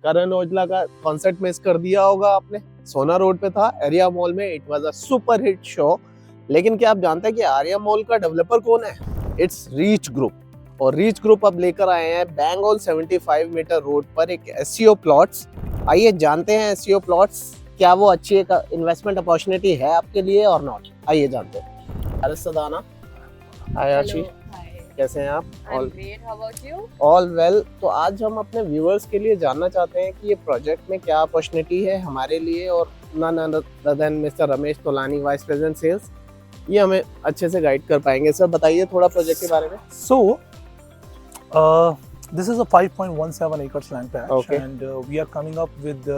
करण औजला का concert miss कर दिया होगा आपने। सोना रोड पे था एरिया मॉल में, it was a super hit show. लेकिन क्या आप जानते हैं कि आर्या मॉल का डेवलपर कौन है? It's reach group. और रीच ग्रुप अब लेकर आए हैं बैंग ऑन 75 मीटर रोड पर एक एससीओ प्लॉट्स। आइए जानते हैं एससीओ प्लॉट्स क्या वो अच्छी एक इन्वेस्टमेंट अपॉर्चुनिटी है आपके लिए और नॉट। आइए जानते हैं। अरे सदाना, हाय आशी, कैसे हैं आप? I'm great. How about you? All well. तो आज हम अपने व्यूअर्स के लिए जानना चाहते हैं कि ये प्रोजेक्ट में क्या अपॉर्चुनिटी है हमारे लिए, और none other than mister Ramesh Tolani, vice president sales, ये हमें अच्छे से गाइड कर पाएंगे। सर बताइए थोड़ा प्रोजेक्ट के बारे में। This is a 5.17 acres land patch, Okay. and we are coming up with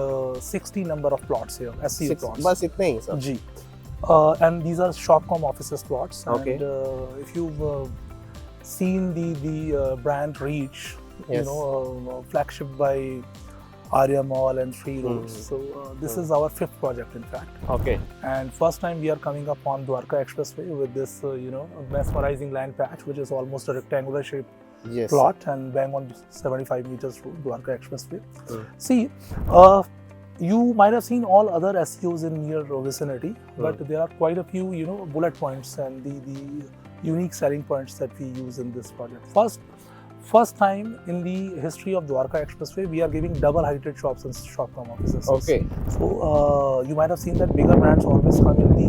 60 number of plots here, SCO plots. बस इतने ही सर? जी. And these are Shopcom offices plots. Okay. And if you've seen the brand Reach, Yes. flagship by Arya Mall and Free Roads. So this is our 5th project, in fact. Okay. And first time we are coming up on Dwarka Expressway with this, mesmerizing land patch, which is almost a rectangular shape Yes. plot and bang on 75 meters road, Dwarka Expressway. See, you might have seen all other SEOs in your vicinity, but there are quite a few, bullet points and the unique selling points that we use in this project. First time in the history of Dwarka Expressway, we are giving double-heighted shops and Shopcom offices. Okay. So you might have seen that bigger brands always come in the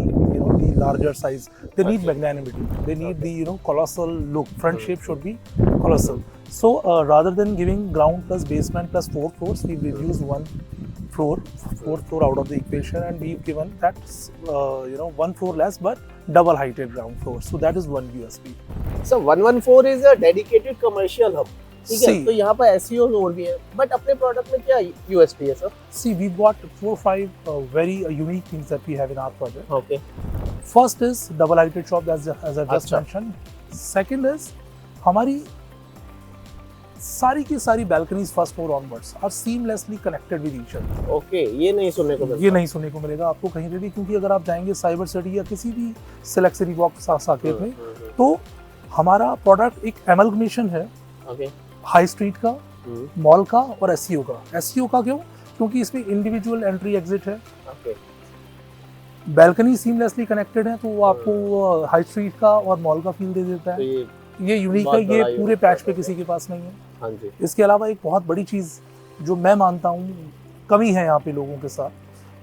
larger size. They need magnanimity. They need the colossal look. Front shape should be colossal. So rather than giving ground plus basement plus 4 floors, we've reduced fourth floor out of the equation, and we've given that 1 floor less but double-heighted ground floor. So that is one USP. Sir 114 is a dedicated commercial hub, ठीक है? See. तो यहाँ पर SEO और भी है, but अपने product में क्या यूएसपी है sir? See, we've got 4 or 5 very unique things that we have in our project. Okay. First is double-heighted shop, as I just अच्छा। mentioned. Second is हमारी सारी की सारी balconies first floor onwards are seamlessly connected with each other. Okay, ये नहीं सुनने को मिलता। ये नहीं सुनने को मिलेगा आपको कहीं पे भी, क्योंकि अगर आप जाएंगे साइबर सिटी या किसी भी सिलेक्ट सिटी वॉक साकेत में, तो हमारा प्रोडक्ट एक एमलगमेशन है ओके। हाई स्ट्रीट का, मॉल का और एसईओ का। एसईओ का क्यों? क्योंकि इसमें इंडिविजुअल एंट्री एग्जिट है, ओके। बैल्कनी सीमलेसली कनेक्टेड है, तो वो आपको हाई स्ट्रीट का और मॉल का फील दे देता तो है। ये यूनिक बहुत है, ये बड़ा पूरे यूनिक पैच है। पे किसी के पास नहीं है। हाँ जी। इसके अलावा एक बहुत बड़ी चीज़ जो मैं मानता हूँ कमी है यहाँ पे लोगों के साथ,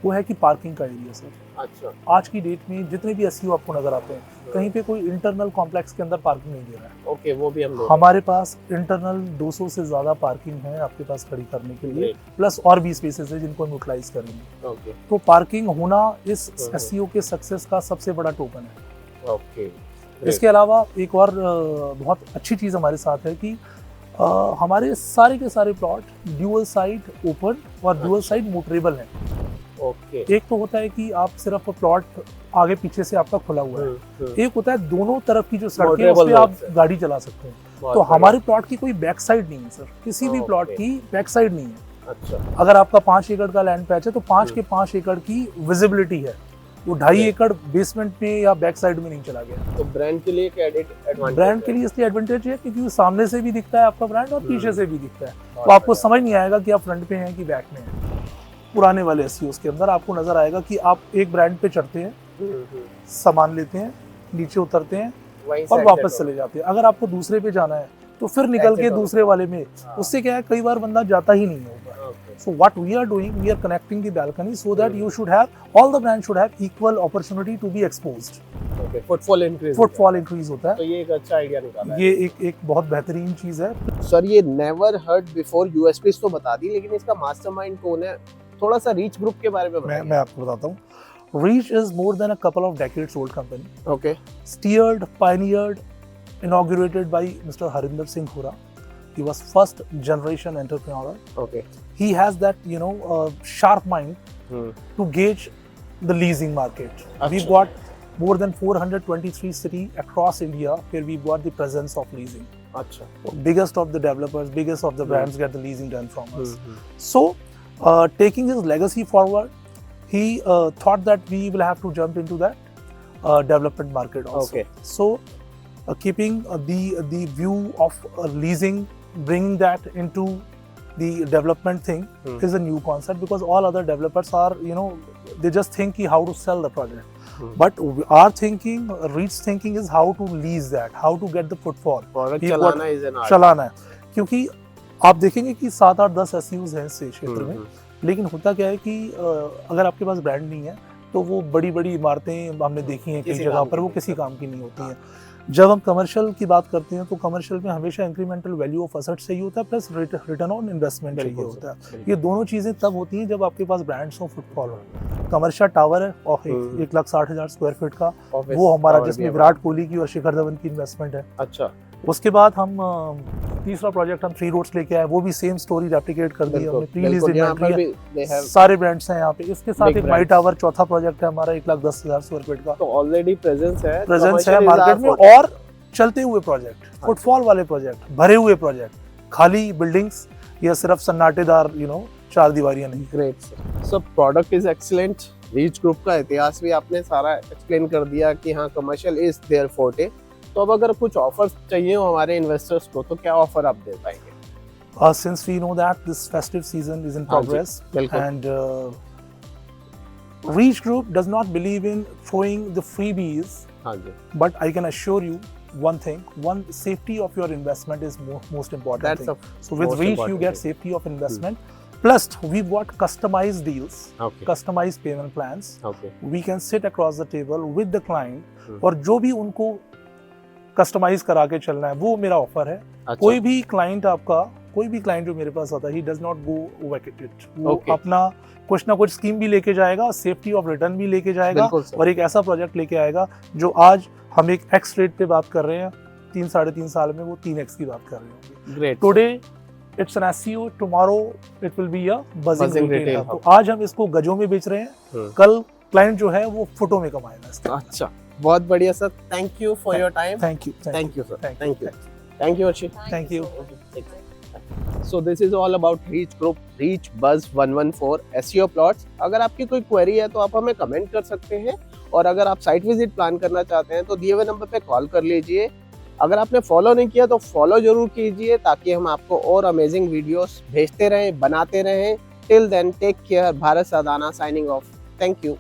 वो है कि पार्किंग का एरिया सर। अच्छा। आज की डेट में जितने भी एसईओ आपको नजर आते हैं, कहीं पे कोई इंटरनल कॉम्प्लेक्स के अंदर पार्किंग नहीं दे रहा है। ओके, वो भी हम लोग। हमारे पास इंटरनल 200 से ज़्यादा पार्किंग है आपके पास खड़ी करने के लिए, प्लस और भी स्पेसेस है जिनको हम यूटिलाइज करेंगे। ओके। तो पार्किंग होना इस एसईओ के सक्सेस का सबसे बड़ा टोकन है। ओके। इसके अलावा एक और बहुत अच्छी चीज़ हमारे साथ है कि हमारे सारे के सारे प्लॉट ड्यूअल साइड ओपन और ड्यूअल साइड मोटरेबल हैं। ओके। एक तो होता है कि आप सिर्फ प्लॉट आगे पीछे से आपका खुला हुआ है, एक होता है दोनों तरफ की जो सड़कें हैं उस पे आप गाड़ी चला सकते हैं। तो हमारे प्लॉट की कोई बैक साइड नहीं है सर, किसी भी प्लॉट की बैक साइड नहीं है। अच्छा। अगर आपका 5 एकड़ का लैंड पैच है तो 5 के 5 एकड़ की विजिबिलिटी है, वो 2.5 एकड़ बेसमेंट में या बैक साइड में नहीं चला गया। तो ब्रांड के लिए क्या एडवांटेज? ब्रांड के लिए इसलिए एडवांटेज है क्योंकि सामने से भी दिखता है आपका ब्रांड और पीछे से भी दिखता है, तो आपको समझ नहीं आएगा कि आप फ्रंट पे हैं कि बैक में हैं। पुराने वाले एसईओस के अंदर आपको नजर आएगा कि आप एक ब्रांड पे चढ़ते हैं, सामान लेते हैं, नीचे उतरते हैं और वापस चले जाते हैं। अगर आपको दूसरे पे जाना है तो फिर निकल के दूसरे वाले में, उससे क्या है कई बार बंदा जाता ही नहीं होगा। So what we are doing, we are connecting the balcony so that you should have, all the brands should have equal opportunity to be exposed. Okay, footfall increase होता है। तो ये एक अच्छा आइडिया निकाला है। ये एक बहुत बेहतरीन चीज है। सर ये नेवर हर्ड बिफोर यूएसपीज तो बता दी, लेकिन इसका मास्टरमाइंड कौन है? थोड़ा सा रीच ग्रुप के बारे में बताइए। मैं आपको बताता हूँ। Reach is more than a couple of decades old company. Okay. Steered, pioneered, inaugurated by Mr. Harinder Singh Hura. He was first generation entrepreneur. Okay. He has that sharp mind to gauge the leasing market. We've got more than 423 cities across India where we've got the presence of leasing. अच्छा. Biggest of the developers, biggest of the brands get the leasing done from us. So taking his legacy forward, he thought that we will have to jump into that development market also. Okay. So keeping the view of leasing, bringing that into the development thing is a new concept, because all other developers are, you know, they just think ki how to sell the project. But our thinking, REIT's thinking is how to lease that, how to get the footfall. Product He चलाना is an art. चलाना है, क्योंकि आप देखेंगे कि 7-8-10 SEOs हैं इस क्षेत्र में, लेकिन होता क्या है कि अगर आपके पास ब्रांड नहीं है तो वो बड़ी बड़ी इमारतें हमने देखी हैं कई जगह पर, वो किसी काम की नहीं होती हैं। जब हम कमर्शियल की बात करते हैं तो कमर्शियल में हमेशा इंक्रीमेंटल वैल्यू ऑफ एसेट चाहिए होता है, प्लस रिटर्न ऑन इन्वेस्टमेंट चाहिए होता है। ये दोनों चीज़ें तब होती हैं जब आपके पास ब्रांड्स हो, फुटफॉल हो। कमर्शियल टावर है और 1,60,000 स्क्वायर फीट का, वो हमारा जिसमें विराट कोहली की और शिखर धवन की इन्वेस्टमेंट है। अच्छा, उसके बाद हम तीसरा प्रोजेक्ट हम 3 रोड्स लेके आए, वो भी सेम स्टोरी रेप्लिकेट कर दी हमने। प्री-लीज इन्वेंटरी है, सारे ब्रांड्स हैं यहाँ पे। इसके साथ एक माई टावर चौथा प्रोजेक्ट है हमारा 1,10,000 स्क्वायर फीट का। तो ऑलरेडी प्रेजेंस है मार्केट में, और चलते हुए प्रोजेक्ट, फुटफॉल वाले प्रोजेक्ट, भरे हुए प्रोजेक्ट, खाली बिल्डिंग्स या सिर्फ सन्नाटेदार, यू नो, चार दीवारियां नहीं। Great sir, product is excellent. Reach group का इतिहास भी आपने सारा एक्सप्लेन कर दिया कि हाँ, कमर्शियल इज देयर फोर्टे। तो अब अगर कुछ ऑफर्स चाहिए हो हमारे इन्वेस्टर्स को, तो क्या ऑफर आप दे पाएंगे? Since we know that this festive season is in progress, and Reach Group does not believe in throwing the freebies, but I can assure you one thing: safety of your investment is most important thing. So with Reach you get safety of investment. Plus we've got customized deals, customized payment plans. We can sit across the table with the client, और जो भी उनको customise करा के चलना है वो मेरा ऑफर है। कोई भी क्लाइंट जो मेरे पास आता है, he does not go vacated, वो अपना कुछ ना कुछ स्कीम भी लेके जाएगा, सेफ्टी ऑफ रिटर्न भी लेके जाएगा, और एक ऐसा प्रोजेक्ट लेके आएगा जो आज हम एक एक्स रेट पे बात कर रहे हैं, 3-3.5 साल में वो 3x की बात कर रहे हैं। Today it's an SEO, tomorrow it will be a buzzing retail. तो आज हम इसको गजों में बेच रहे हैं, कल क्लाइंट जो है वो फुटों में कमाएगा। अच्छा, बहुत बढ़िया sir, thank you for your time. Thank you sir, thank you Arshi, thank you. So this is all about reach group, reach बज 114 SEO प्लॉट्स। अगर आपकी कोई क्वेरी है तो आप हमें कमेंट कर सकते हैं, और अगर आप साइट विजिट प्लान करना चाहते हैं तो दिए हुए नंबर पे कॉल कर लीजिए। अगर आपने फॉलो नहीं किया तो फॉलो जरूर कीजिए, ताकि हम आपको और अमेजिंग वीडियोस भेजते रहें, बनाते रहें। Till then take care. Bharat Sadana signing off. Thank you.